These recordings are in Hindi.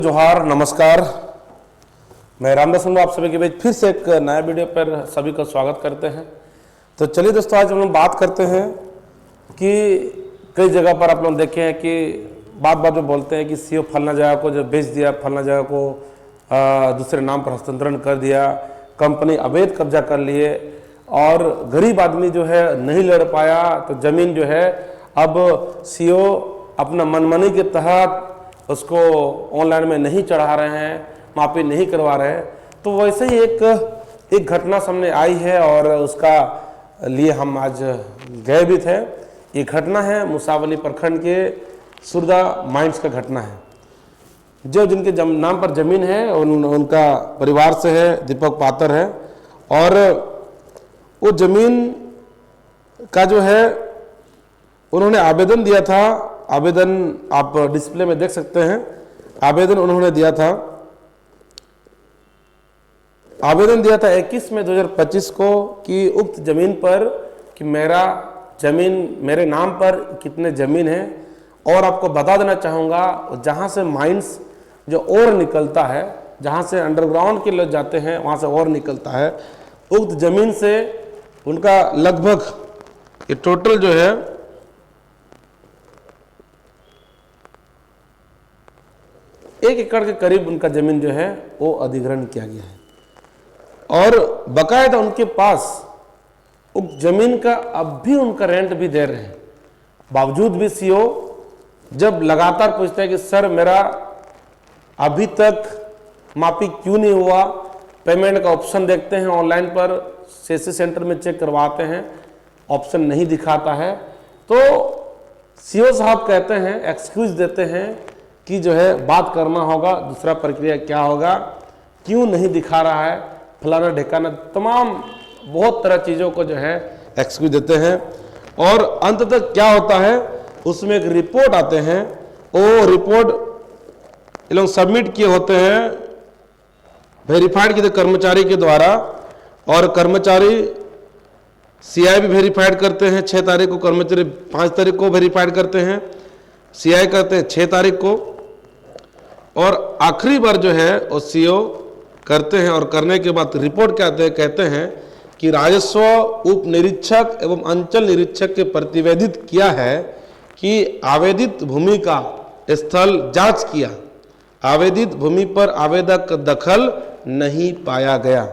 जोहार, नमस्कार। मैं रामदास आप सभी के बीच फिर से एक नया वीडियो पर सभी का स्वागत करते हैं। तो चलिए दोस्तों, आज हम लोग बात करते हैं कि कई जगह पर आप लोग देखे हैं कि बात में बोलते हैं कि सीओ फलना जगह को जो बेच दिया, फलना जगह को दूसरे नाम पर हस्तांतरण कर दिया, कंपनी अवैध कब्जा कर लिए और गरीब आदमी जो है नहीं लड़ पाया, तो ज़मीन जो है अब सीओ अपना मनमानी के तहत उसको ऑनलाइन में नहीं चढ़ा रहे हैं, मापी नहीं करवा रहे हैं। तो वैसे ही एक घटना सामने आई है और उसका लिए हम आज गए भी थे। ये घटना है मुसावली प्रखंड के सुरदा माइंस का घटना है। जो जिनके नाम पर ज़मीन है उनका परिवार से है, दीपक पात्र है, और वो ज़मीन का जो है उन्होंने आवेदन दिया था। आवेदन आप डिस्प्ले में देख सकते हैं। आवेदन उन्होंने दिया था, आवेदन दिया था 21 मई 2025 को कि उक्त ज़मीन पर कि मेरा ज़मीन मेरे नाम पर कितने ज़मीन है। और आपको बता देना चाहूँगा, जहाँ से माइंस जो और निकलता है, जहाँ से अंडरग्राउंड के लोग जाते हैं वहाँ से और निकलता है, उक्त ज़मीन से उनका लगभग ये टोटल जो है 1 एकड़ के करीब उनका ज़मीन जो है वो अधिग्रहण किया गया है। और बकायदा उनके पास उस ज़मीन का अब भी उनका रेंट भी दे रहे हैं। बावजूद भी सीओ जब लगातार पूछते हैं कि सर मेरा अभी तक मापी क्यों नहीं हुआ, पेमेंट का ऑप्शन देखते हैं ऑनलाइन पर, सीएससी सेंटर में चेक करवाते हैं, ऑप्शन नहीं दिखाता है। तो सीओ साहब कहते हैं, एक्सक्यूज देते हैं कि जो है बात करना होगा, दूसरा प्रक्रिया क्या होगा, क्यों नहीं दिखा रहा है, फलाना ढिकाना, तमाम बहुत तरह चीज़ों को जो है एक्सक्यूज देते हैं। और अंततः क्या होता है, उसमें एक रिपोर्ट आते हैं। वो रिपोर्ट ये लोग सबमिट किए होते हैं, वेरीफाइड किए कर्मचारी के द्वारा, और कर्मचारी सीआई भी वेरीफाइड करते हैं 6 तारीख को, कर्मचारी 5 तारीख को वेरीफाइड करते हैं, सीआई करते हैं 6 तारीख को, और आखिरी बार जो है वो सीओ करते हैं। और करने के बाद रिपोर्ट क्या कहते हैं कि राजस्व उप निरीक्षक एवं अंचल निरीक्षक के प्रतिवेदित किया है कि आवेदित भूमि का स्थल जांच किया, आवेदित भूमि पर आवेदक दखल नहीं पाया गया,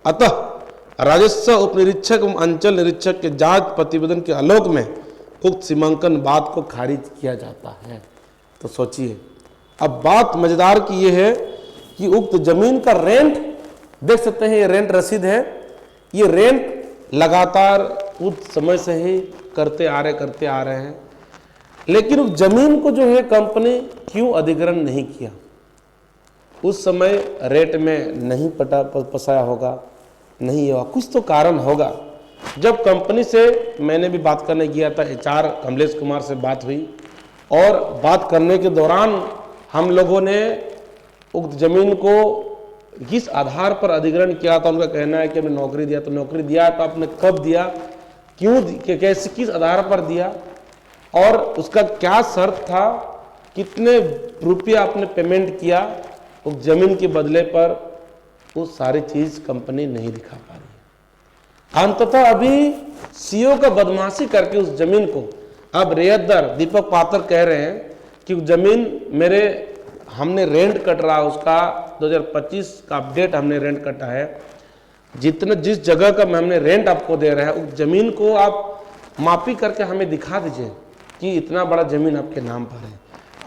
अतः राजस्व उप निरीक्षक एवं अंचल निरीक्षक के जांच प्रतिवेदन के आलोक में उक्त सीमांकन बात को खारिज किया जाता है। तो सोचिए, अब बात मजेदार की ये है कि उक्त जमीन का रेंट देख सकते हैं, ये रेंट रसीद है, ये रेंट लगातार उस समय से ही करते आ रहे हैं। लेकिन उस जमीन को जो है कंपनी क्यों अधिग्रहण नहीं किया, उस समय रेट में नहीं पसाया होगा, नहीं हुआ, कुछ तो कारण होगा। जब कंपनी से मैंने भी बात करने गया था, एचआर कमलेश कुमार से बात हुई, और बात करने के दौरान हम लोगों ने उक्त जमीन को किस आधार पर अधिग्रहण किया था, उनका कहना है कि हमने नौकरी दिया। तो नौकरी दिया तो आपने कब दिया, क्यों, कैसे, किस आधार पर दिया, और उसका क्या शर्त था, कितने रुपये आपने पेमेंट किया उस जमीन के बदले पर, वो सारी चीज़ कंपनी नहीं दिखा पा रही है। अंततः अभी सीओ का बदमाशी करके उस जमीन को अब रेयतदार दीपक पात्र कह रहे हैं कि जमीन हमने रेंट कट रहा, उसका 2025 का अपडेट हमने रेंट कटा है, जिस जगह का हमने रेंट आपको दे रहा है उस जमीन को आप मापी करके हमें दिखा दीजिए कि इतना बड़ा जमीन आपके नाम पर है।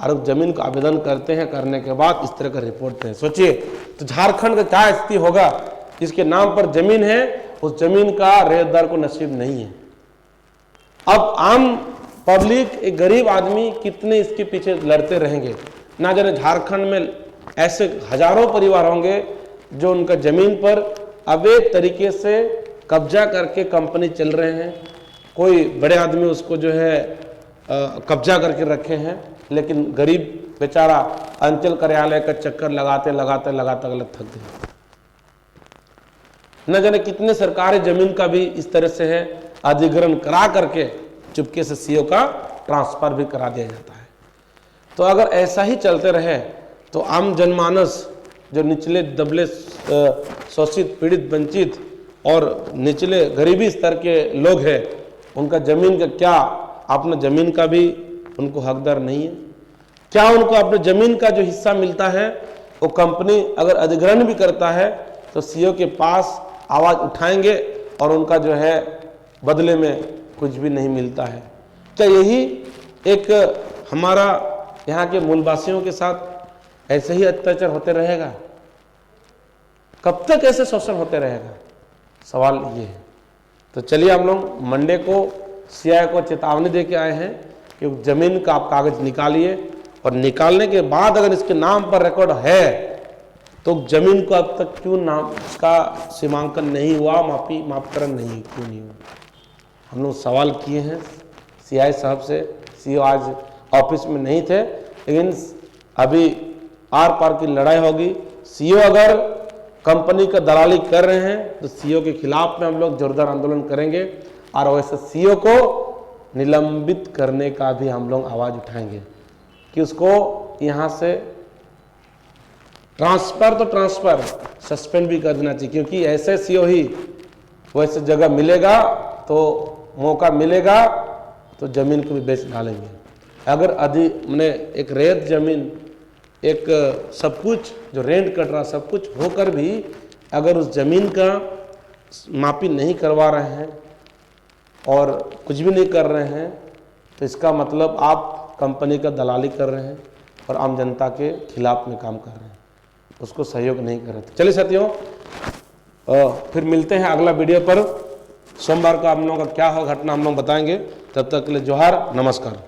और उस जमीन को आवेदन करते हैं, करने के बाद इस तरह का रिपोर्ट है। सोचिए, तो झारखंड का क्या स्थिति होगा, जिसके नाम पर जमीन है उस जमीन का रेयतदार को नसीब नहीं है। अब आम पब्लिक, एक गरीब आदमी कितने इसके पीछे लड़ते रहेंगे, ना जाने झारखंड में ऐसे हजारों परिवार होंगे जो उनका जमीन पर अवैध तरीके से कब्जा करके कंपनी चल रहे हैं। कोई बड़े आदमी उसको जो है कब्जा करके रखे हैं, लेकिन गरीब बेचारा अंचल कार्यालय का चक्कर लगाते गलत थक गए। न जाने कितने सरकारी जमीन का भी इस तरह से है, अधिग्रहण करा करके चुपके से सीओ का ट्रांसफर भी करा दिया जाता है। तो अगर ऐसा ही चलते रहे तो आम जनमानस जो निचले दबले शोषित पीड़ित वंचित और निचले गरीबी स्तर के लोग हैं, उनका जमीन का क्या, अपना जमीन का भी उनको हकदार नहीं है? क्या उनको अपने जमीन का जो हिस्सा मिलता है वो कंपनी अगर अधिग्रहण भी करता है तो सीईओ के पास आवाज उठाएंगे और उनका जो है बदले में कुछ भी नहीं मिलता है? क्या यही एक हमारा यहाँ के मूलवासियों के साथ ऐसे ही अत्याचार होते रहेगा? कब तक ऐसे शोषण होते रहेगा? सवाल ये है। तो चलिए हम लोग मंडे को सीआई को चेतावनी दे के आए हैं कि जमीन का आप कागज निकालिए, और निकालने के बाद अगर इसके नाम पर रिकॉर्ड है तो जमीन को अब तक क्यों नाम इसका सीमांकन नहीं हुआ, मापकरण नहीं क्यों नहीं हुआ? हम लोग सवाल किए हैं सीआई साहब से। सीईओ आज ऑफिस में नहीं थे, लेकिन अभी आर पार की लड़ाई होगी। सीईओ अगर कंपनी का दलाली कर रहे हैं तो सीईओ के खिलाफ में हम लोग जोरदार आंदोलन करेंगे, और वैसे सीईओ को निलंबित करने का भी हम लोग आवाज उठाएंगे कि उसको यहाँ से ट्रांसफर सस्पेंड भी कर देना चाहिए, क्योंकि ऐसे सीईओ ही वैसे जगह मिलेगा तो मौका मिलेगा तो जमीन को भी बेच डालेंगे। अगर मैंने एक रेत जमीन, एक सब कुछ जो रेंट कट रहा सब कुछ होकर भी अगर उस जमीन का मापी नहीं करवा रहे हैं और कुछ भी नहीं कर रहे हैं तो इसका मतलब आप कंपनी का दलाली कर रहे हैं और आम जनता के खिलाफ में काम कर रहे हैं, उसको सहयोग नहीं कर रहे थे। चलिए साथियों, फिर मिलते हैं अगला वीडियो पर। सोमवार को आप लोगों का क्या हो घटना हम लोग बताएंगे। तब तक के लिए जोहार, नमस्कार।